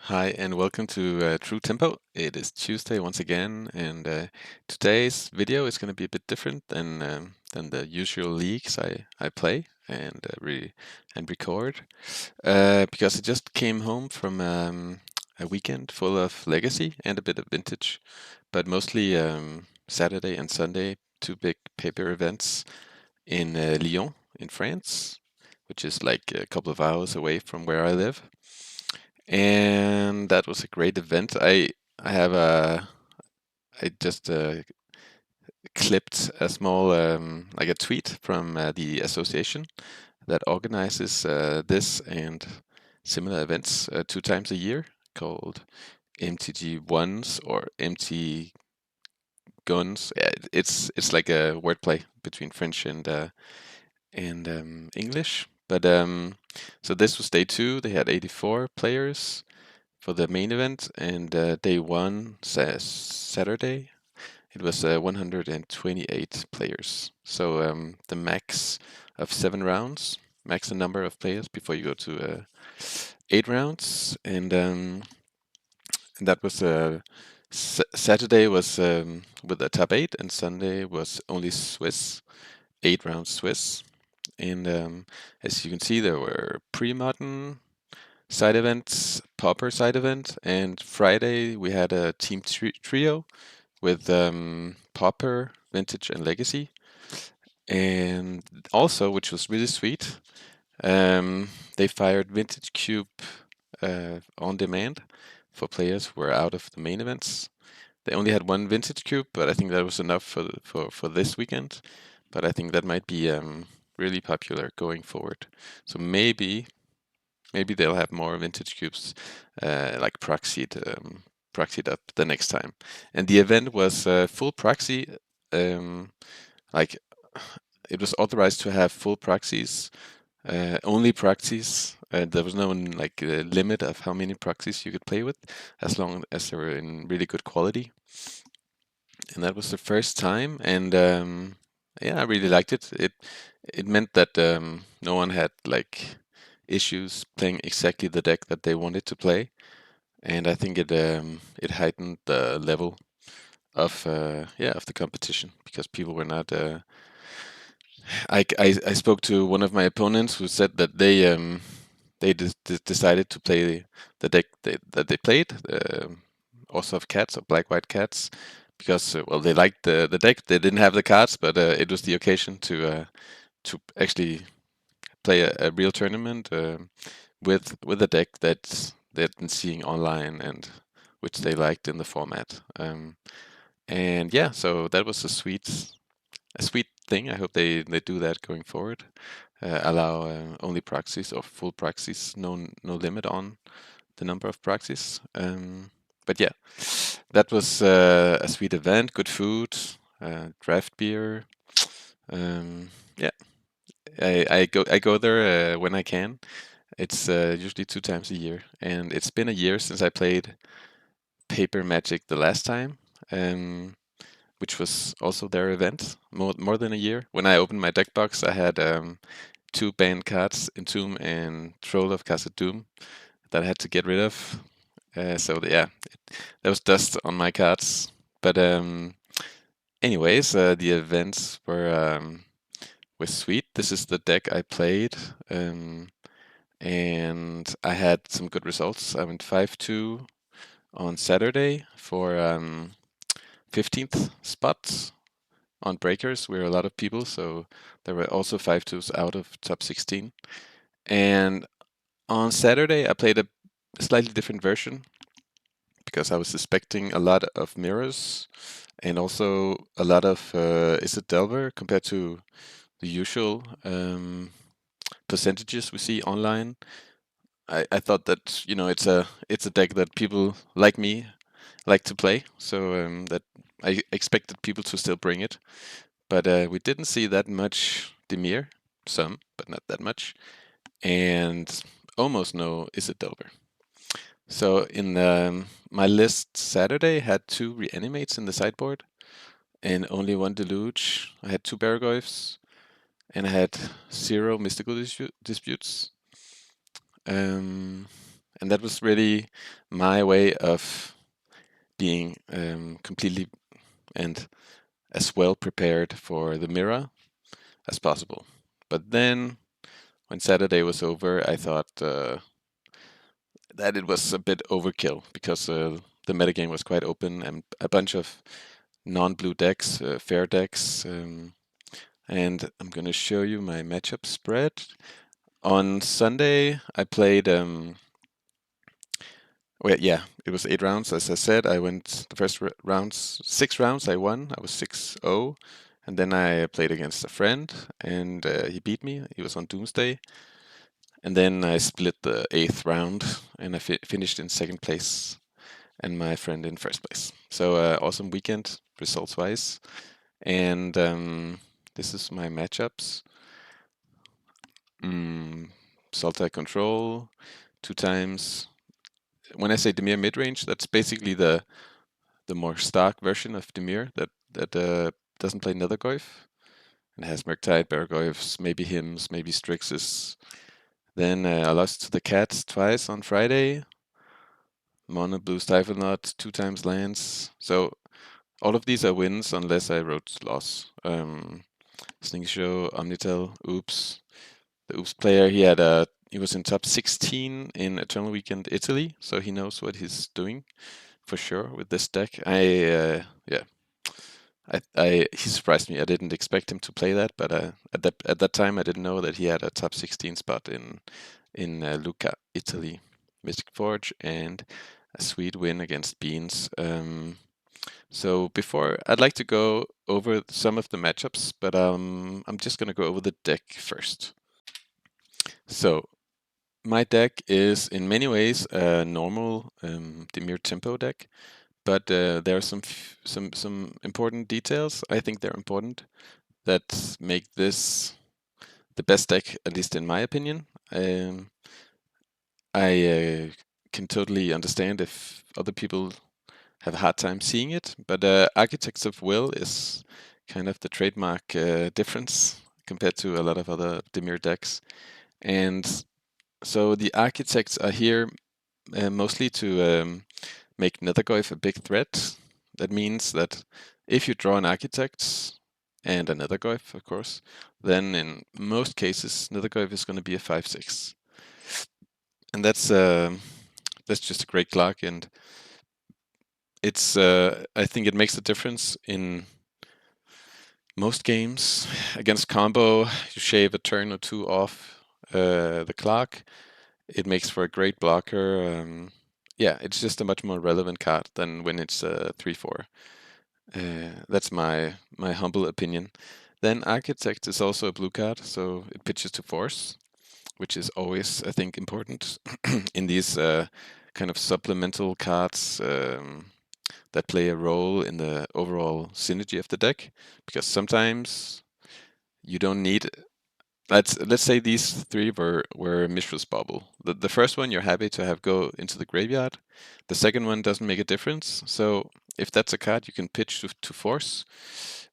Hi and welcome to True Tempo. It is Tuesday once again, and today's video is going to be a bit different than the usual leagues I play and record because I just came home from a weekend full of Legacy and a bit of Vintage, but mostly Saturday and Sunday, two big paper events in Lyon in France, which is like a couple of hours away from where I live. And that was a great event. I have a I just clipped a small like a tweet from the association that organizes this and similar events 2 times a year called MTG Ones or MT Guns. Yeah, it's like a wordplay between French and English. But so this was day two. They had 84 players for the main event, and day one, Saturday, it was 128 players. So the max of 7 rounds, max the number of players before you go to 8 rounds, and that was Saturday was with the top eight, and Sunday was only Swiss, 8 rounds Swiss. And as you can see, there were pre-modern side events, Pauper side event, and Friday we had a team trio with Pauper, Vintage, and Legacy. And also, which was really sweet, they fired Vintage Cube on demand for players who were out of the main events. They only had one Vintage Cube, but I think that was enough for this weekend. But I think that might be really popular going forward. So maybe they'll have more vintage cubes like proxied up the next time. And the event was full proxy. Like it was authorized to have full proxies, only proxies. There was no like limit of how many proxies you could play with, as long as they were in really good quality. And that was the first time, and yeah, I really liked it. It meant that no one had like issues playing exactly the deck that they wanted to play, and I think it heightened the level of of the competition because people were not. I spoke to one of my opponents who said that they decided to play the deck that they played, also of cats or black white cats, because well they liked the deck. They didn't have the cards, but it was the occasion to actually play a real tournament with a deck that they'd been seeing online and which they liked in the format. And yeah, so that was a sweet thing. I hope they do that going forward. Allow only proxies or full proxies, no limit on the number of proxies. But yeah, that was a sweet event. Good food, draft beer. Yeah, I go there when I can. It's usually 2 times a year, and it's been a year since I played Paper Magic the last time, which was also their event. More than a year. When I opened my deck box, I had 2 banned cards, Entomb and Troll of Khazad-dûm, that I had to get rid of. So yeah, there was dust on my cards. But anyways, the events were sweet. This is the deck I played. And I had some good results. I went 5-2 on Saturday for 15th spot on breakers. We were a lot of people, so there were also 5-2s out of top 16. And on Saturday, I played a slightly different version because I was suspecting a lot of mirrors and also a lot of is it Delver compared to the usual percentages we see online. I thought that it's a deck that people like me like to play, so that I expected people to still bring it, but we didn't see that much Dimir, some, but not that much, and almost no Isid Delver. So in my list Saturday had 2 reanimates in the sideboard and only 1 deluge. I had 2 Barragoyfs and I had 0 mystical disputes. Um, And that was really my way of being completely and as well prepared for the mirror as possible. But then when Saturday was over, I thought that it was a bit overkill because the metagame was quite open and a bunch of non-blue decks, fair decks. And I'm going to show you my matchup spread. On Sunday, I played. Well, yeah, it was 8 rounds. As I said, I went the first rounds, 6 rounds. I won. I was 6-0, and then I played against a friend, and he beat me. He was on Doomsday, and then I split the 8th round, and I finished in second place, and my friend in first place. So awesome weekend results-wise, and this is my matchups. Sultai control 2 times. When I say Dimir mid-range, that's basically the more stark version of Dimir that doesn't play Nethergoyf and has Murktide, Bargoyfs, maybe Hymns, maybe Strixes. Then I lost to the Cats twice on Friday. Mono Blue Stifle Knot, 2 times lands. So all of these are wins unless I wrote loss. Sneaky Show, Omnitel, Oops. The Oops player, he was in top 16 in Eternal Weekend Italy, so he knows what he's doing for sure with this deck. He surprised me. I didn't expect him to play that, but at that time I didn't know that he had a top 16 spot in Lucca, Italy, Mystic Forge, and a sweet win against Beans. So before I'd like to go over some of the matchups, but I'm just gonna go over the deck first. So my deck is in many ways a normal Dimir Tempo deck, but there are some important details. I think they're important that make this the best deck, at least in my opinion. I can totally understand if other people have a hard time seeing it, but Architects of Will is kind of the trademark difference compared to a lot of other Dimir decks. And so the Architects are here mostly to make Nethergoyf a big threat. That means that if you draw an Architect and a Nethergoyf, of course, then in most cases Nethergoyf is going to be a 5/6, and that's just a great clock, and it's I think it makes a difference in most games. Against combo, you shave a turn or two off the clock. It makes for a great blocker. Yeah, it's just a much more relevant card than when it's 3/4. That's my humble opinion. Then Architect is also a blue card, so it pitches to Force, which is always, I think, important in these kind of supplemental cards that play a role in the overall synergy of the deck. Because sometimes you don't need. Let's say these three were Mishra's Bauble. The first one you're happy to have go into the graveyard. The second one doesn't make a difference. So if that's a card you can pitch to Force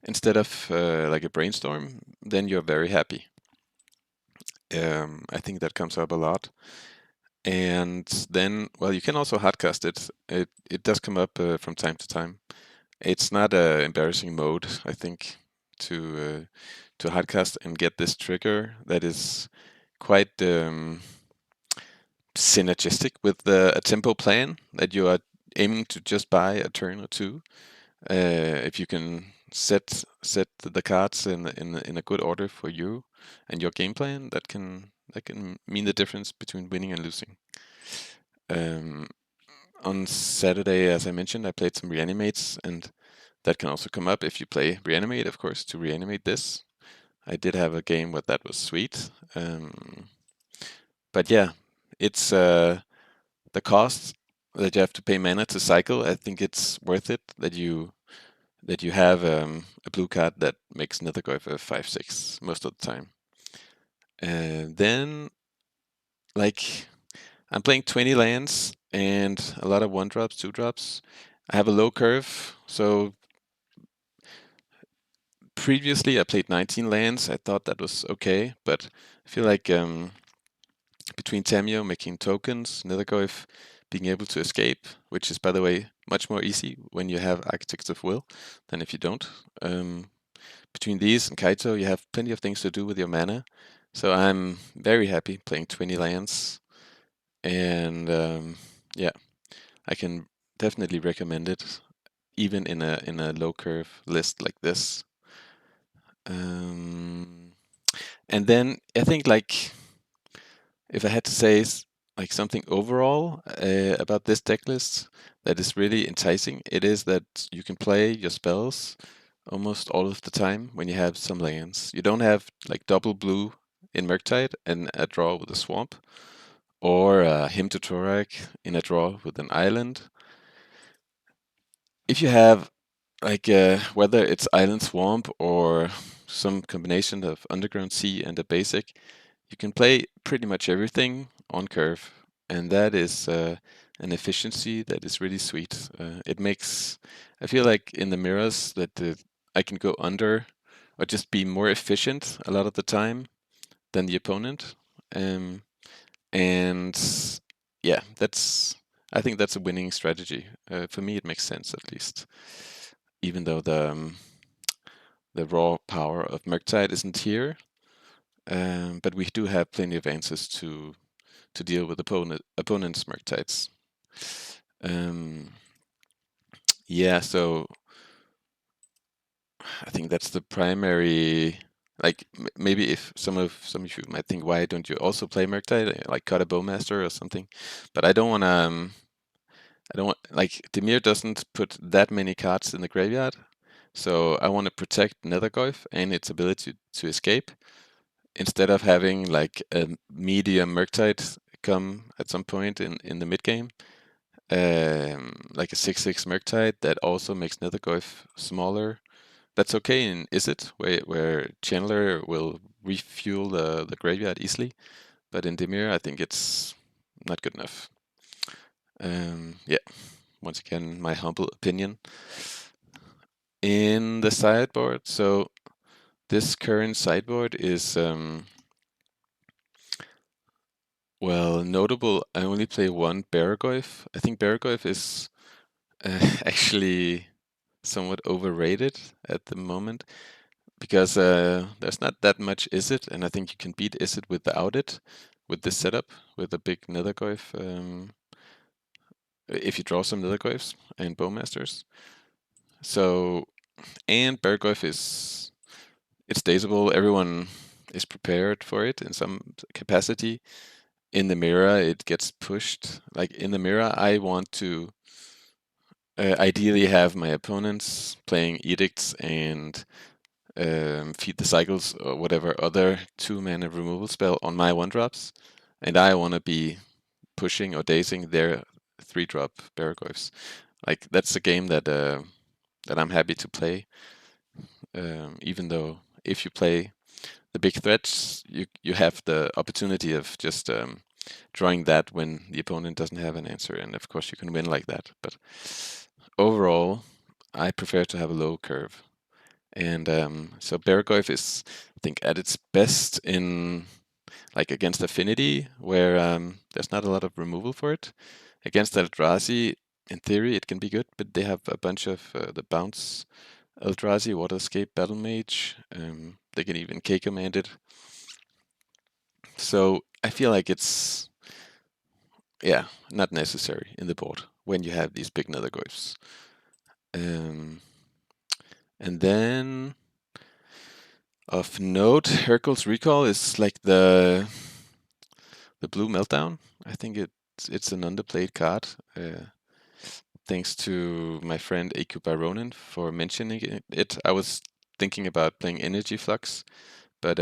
instead of like a Brainstorm, then you're very happy. I think that comes up a lot. And then, well, you can also hardcast it. It does come up from time to time. It's not an embarrassing mode, I think, to hardcast and get this trigger that is quite synergistic with a tempo plan that you are aiming to just buy a turn or two. If you can set the cards in a good order for you and your game plan, that can mean the difference between winning and losing. On Saturday, as I mentioned, I played some reanimates, and that can also come up if you play reanimate, of course, to reanimate this. I did have a game where that was sweet. But yeah, it's the cost that you have to pay mana to cycle. I think it's worth it that you have a blue card that makes Nethergoyf a 5/6 most of the time. And then, like, I'm playing 20 lands and a lot of 1-drops, 2-drops. I have a low curve, so previously I played 19 lands. I thought that was okay, but I feel like between Tamiyo making tokens, Nethergoyf being able to escape, which is, by the way, much more easy when you have Architects of Will than if you don't. Between these and Kaito, you have plenty of things to do with your mana. So I'm very happy playing 20 lands. And yeah, I can definitely recommend it, even in a low curve list like this. And then I think, like, if I had to say like something overall about this deck list that is really enticing, it is that you can play your spells almost all of the time when you have some lands. You don't have like double blue in Murktide and a draw with a swamp, or Hymn to Torak in a draw with an island. If you have like whether it's Island Swamp or some combination of Underground Sea and a basic, you can play pretty much everything on curve, and that is an efficiency that is really sweet. It makes, I feel like in the mirrors that I can go under or just be more efficient a lot of the time than the opponent. And yeah, I think that's a winning strategy. For me, it makes sense at least, even though the raw power of Murktide isn't here. But we do have plenty of answers to deal with opponents' Murktides. Yeah, so I think that's the primary. Like maybe if some of you might think, why don't you also play Murktide, like cut a Bowmaster or something? But I don't want to. I don't want, like, Dimir doesn't put that many cards in the graveyard, so I want to protect Nethergoyf and its ability to escape, instead of having like a medium Murktide come at some point in the mid game, like a 6/6 Murktide that also makes Nethergoyf smaller. That's okay in Izzet, where Chandler will refuel the graveyard easily, but in Dimir I think it's not good enough. Yeah, once again, my humble opinion. In the sideboard, so this current sideboard is well, notable. I only play one Barragoyf. I think Barragoyf is actually somewhat overrated at the moment, because there's not that much Izzet, and I think you can beat Izzet without it with this setup with a big Nethergoyf. If you draw some Nethergoyfs and Bowmasters. So, and Barragoyf it's dazeable. Everyone is prepared for it in some capacity. In the mirror, it gets pushed. Like in the mirror, I want to ideally have my opponents playing Edicts and Feed the Cycles or whatever other 2-mana removal spell on my 1-drops, and I want to be pushing or dazing their 3-drop Barragoyfs. Like that's a game that I'm happy to play. Even though if you play the big threats, you have the opportunity of just drawing that when the opponent doesn't have an answer, and of course you can win like that. But overall, I prefer to have a low curve, and so Barragoyf is, I think, at its best in like against Affinity, where there's not a lot of removal for it. Against Eldrazi, in theory, it can be good, but they have a bunch of the bounce Eldrazi, Water Escape, Battle Mage. They can even K-command it. So I feel like it's, yeah, not necessary in the board when you have these big Nethergoyfs. And then of note, Hercule's Recall is like the blue meltdown. I think it's an underplayed card. Thanks to my friend AQ Baronin for mentioning it. I was thinking about playing Energy Flux, but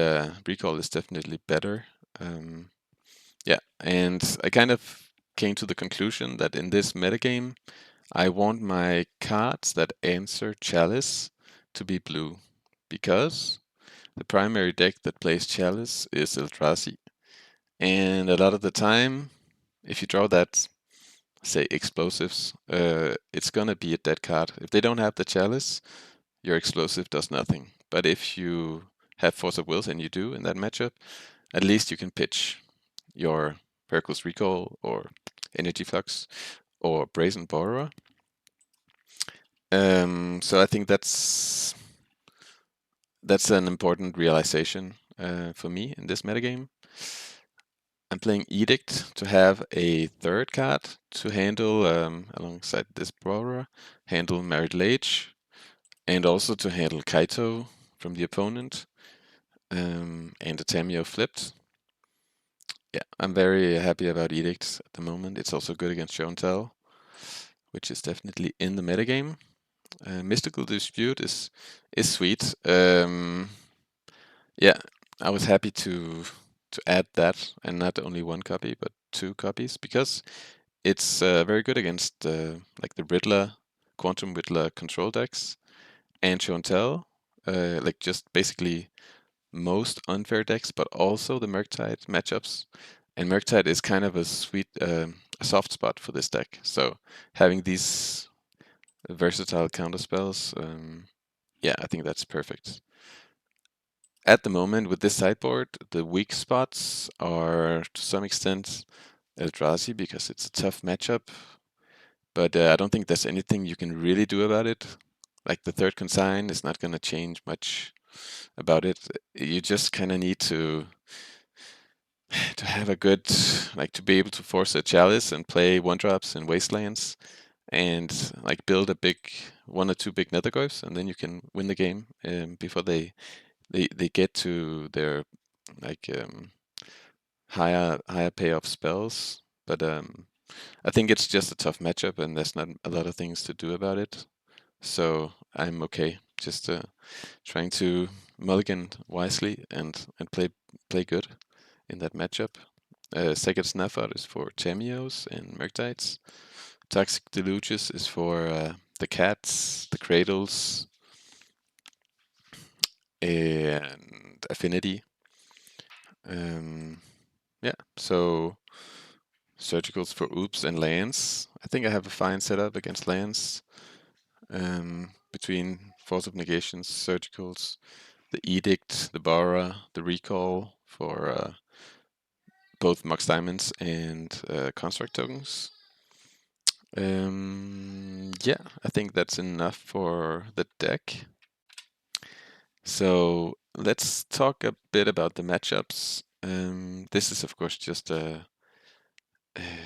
Recall is definitely better. Yeah, and I kind of came to the conclusion that in this metagame, I want my cards that answer Chalice to be blue, because the primary deck that plays Chalice is Eldrazi. And a lot of the time, if you draw that, say, explosives, it's gonna be a dead card. If they don't have the Chalice, your explosive does nothing. But if you have Force of Wills, and you do in that matchup, at least you can pitch. your Hercules Recall or Energy Flux or Brazen Borrower. So I think that's an important realization for me in this metagame. I'm playing Edict to have a third card to handle alongside this Borrower, handle Married Lage, and also to handle Kaito from the opponent, and the Tamiyo flipped. Yeah, I'm very happy about Edict at the moment. It's also good against Show and Tell, which is definitely in the metagame. Mystical Dispute is sweet. Yeah, I was happy to add that, and not only one copy, but 2 copies, because it's very good against like the Riddler, Quantum Riddler control decks, and Show and Tell, like just basically most unfair decks, but also the Murktide matchups. And Murktide is kind of a sweet, a soft spot for this deck. So having these versatile counterspells, yeah, I think that's perfect. At the moment with this sideboard, the weak spots are to some extent Eldrazi because it's a tough matchup, but I don't think there's anything you can really do about it. Like the third consign is not going to change much about it. You just kind of need to have a good, like to be able to force a chalice and play 1-drops and wastelands, and like build a big 1 or 2 big Nethergoyfs, and then you can win the game before they get to their like higher payoff spells. But I think it's just a tough matchup, and there's not a lot of things to do about it. So I'm okay, just trying to mulligan wisely and play good in that matchup. Second Snuff Out is for Tamiyos and Murktides. Toxic Deluges is for the cats, the cradles, and Affinity. Yeah, so Surgicals for Oops and lands. I think I have a fine setup against lands. Between Force of Negations, Surgicals, the Edict, the Borrower, the Recall for both Mox Diamonds and Construct Tokens. Yeah, I think that's enough for the deck. So let's talk a bit about the matchups. This is of course just a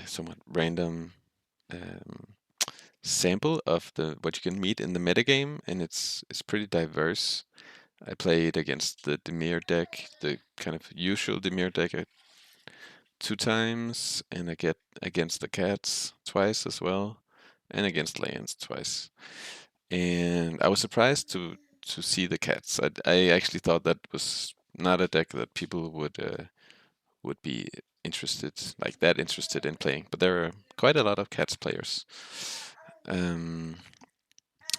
somewhat random sample of what you can meet in the metagame, and it's pretty diverse. I played against the Dimir deck, the kind of usual Dimir deck, 2 times, and I get against the cats twice as well, and against lands twice. And I was surprised to see the cats. I actually thought that was not a deck that people would be that interested in playing, but there are quite a lot of cats players.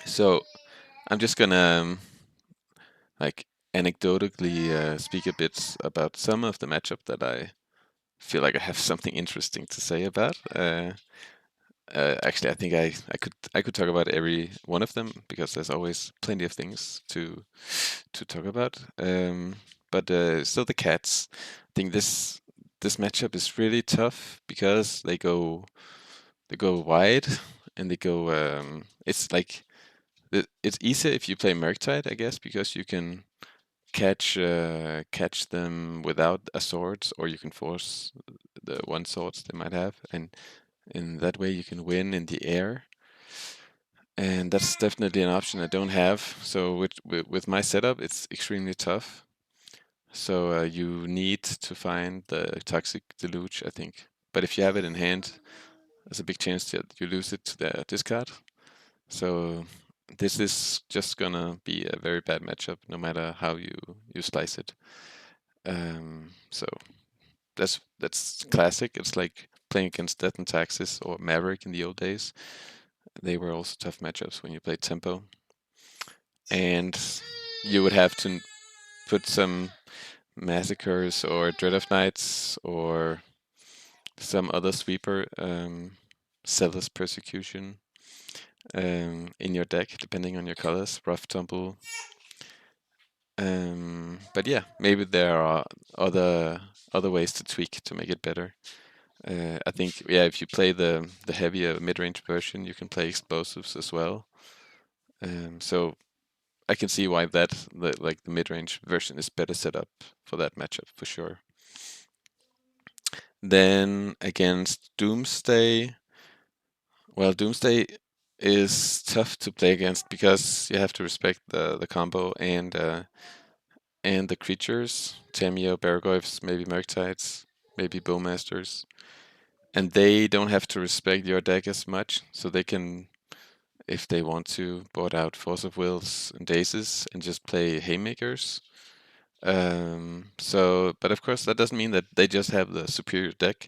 So I'm just gonna like anecdotally speak a bit about some of the matchup that I feel like I have something interesting to say about. Actually, I think I could talk about every one of them because there's always plenty of things to talk about. But so the cats, I think this matchup is really tough because they go wide and they go. It's like it's easier if you play Murktide, I guess, because you can catch them without a sword, or you can force the 1 swords they might have, and in that way you can win in the air. And that's definitely an option I don't have. So with my setup, it's extremely tough. So you need to find the Toxic Deluge, I think. But if you have it in hand, there's a big chance that you lose it to the discard. So this is just gonna be a very bad matchup, no matter how you slice it. So that's classic. It's like playing against Death and Taxes or Maverick in the old days. They were also tough matchups when you played Tempo. And you would have to put some Massacres or Dread of Knights or some other sweeper, Zealous Persecution, in your deck, depending on your colors. Rough Tumble, But yeah, maybe there are other ways to tweak to make it better. I think if you play the heavier mid-range version, you can play explosives as well. So I can see why the mid-range version is better set up for that matchup for sure. Then against Doomsday, well, Doomsday is tough to play against because you have to respect the combo and the creatures, Tamiyo, Bargoyfs, maybe Murktides, maybe Bowmasters. And they don't have to respect your deck as much, so they can, if they want to, board out Force of Wills and Dazes and just play Haymakers. But of course, that doesn't mean that they just have the superior deck.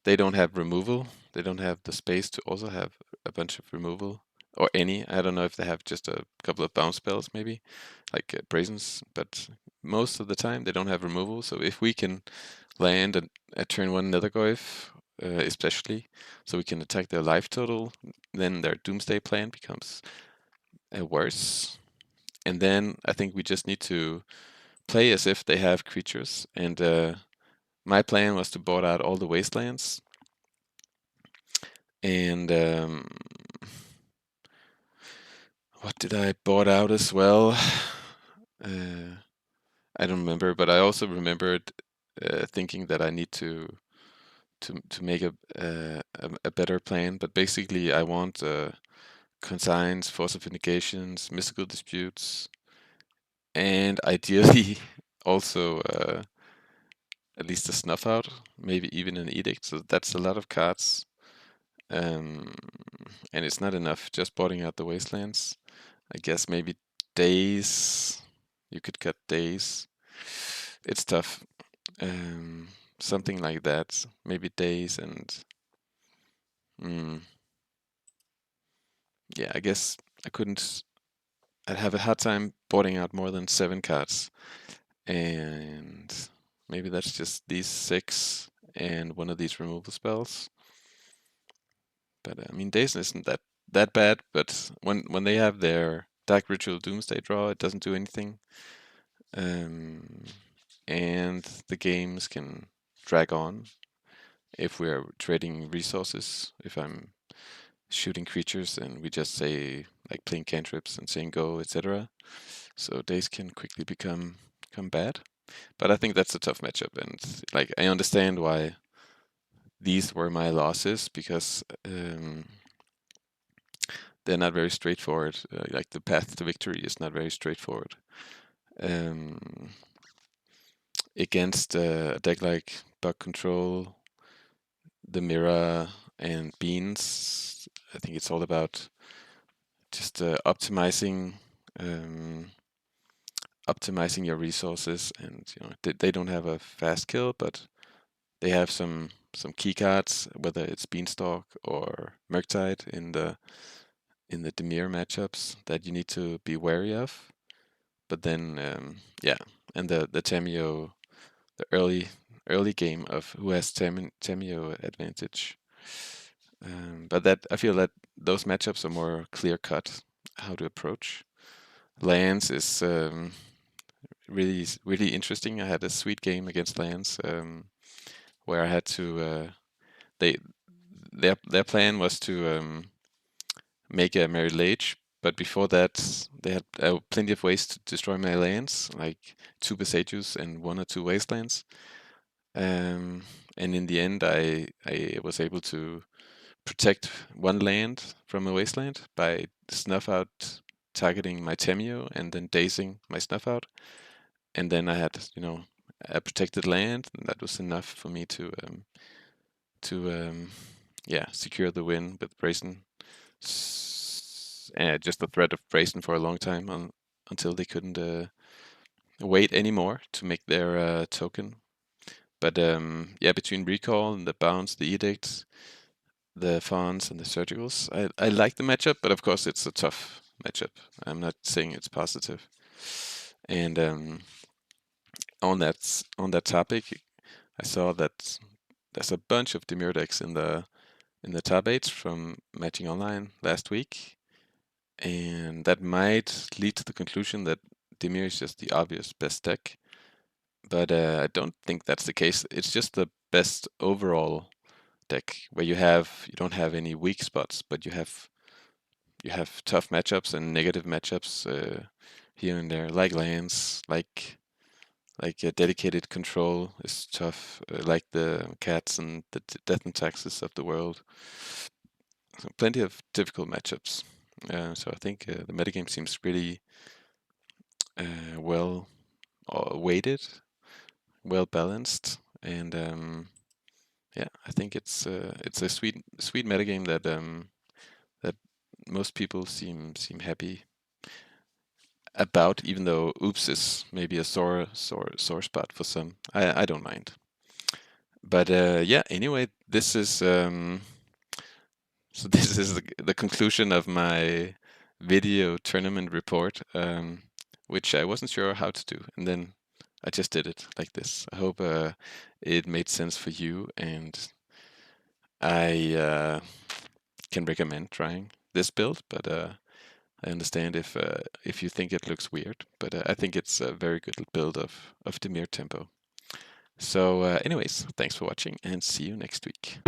They don't have removal. They don't have the space to also have a bunch of removal or any. I don't know if they have just a couple of bounce spells, maybe like Brazens, but most of the time they don't have removal. So if we can land at turn one Nethergoyf, especially, so we can attack their life total, then their Doomsday plan becomes worse. And then I think we just need to play as if they have creatures. And my plan was to board out all the Wastelands. And what did I board out as well? I don't remember, but I also remembered thinking that I need to make a better plan. But basically, I want consigns, force of indications, mystical disputes, and ideally also at least a snuff out, maybe even an edict. So that's a lot of cards. And it's not enough just boarding out the wastelands. I guess maybe Daze. You could cut Daze. It's tough. Something like that. Maybe Daze and yeah, I guess I couldn't. I'd have a hard time boarding out more than 7 cards, and maybe that's just these 6 and one of these removal spells. But I mean, Daze isn't that bad. But when they have their Dark Ritual Doomsday draw, it doesn't do anything. And the games can drag on if we're trading resources. If I'm shooting creatures and we just say like playing cantrips and saying go, etc. So Daze can quickly become bad. But I think that's a tough matchup, and like I understand why these were my losses because they're not very straightforward. Like the path to victory is not very straightforward. Against a deck like Bug Control, the Mira, and Beans, I think it's all about just optimizing your resources. And they don't have a fast kill, but they have some key cards, whether it's Beanstalk or Murktide in the Dimir matchups that you need to be wary of. But then and the Tamiyo, the early game of who has Tamiyo advantage. But that I feel that those matchups are more clear cut how to approach. Lands is really interesting. I had a sweet game against Lands where I had to they their plan was to make a Merry Lage, but before that they had plenty of ways to destroy my lands, like 2 Besajus and 1 or 2 Wastelands. And in the end, I was able to protect 1 land from a Wasteland by Snuff Out targeting my Tamiyo and then dazing my Snuff Out. And then I had, a protected land, and that was enough for me to secure the win with Brazen. Just the threat of Brazen for a long time until they couldn't wait anymore to make their token. But between Recall and the Bounce, the Edicts, the Fawns, and the Surgicals, I like the matchup, but of course it's a tough matchup. I'm not saying it's positive. And on that topic, I saw that there's a bunch of Dimir decks in the top 8 from Matching Online last week, and that might lead to the conclusion that Dimir is just the obvious best deck, but I don't think that's the case. It's just the best overall deck where you don't have any weak spots, but you have tough matchups and negative matchups here and there, like lands, like a dedicated control is tough, like the cats and the death and taxes of the world. So plenty of difficult matchups. So I think the metagame seems really well weighted, well balanced, and yeah, I think it's a sweet metagame that that most people seem happy about, even though oops is maybe a sore spot for some. I don't mind. But yeah, anyway, this is so this is the conclusion of my video tournament report, which I wasn't sure how to do, and then I just did it like this. I hope it made sense for you, and I can recommend trying this build, but I understand if you think it looks weird, but I think it's a very good build of Dimir tempo. So anyways, thanks for watching and see you next week.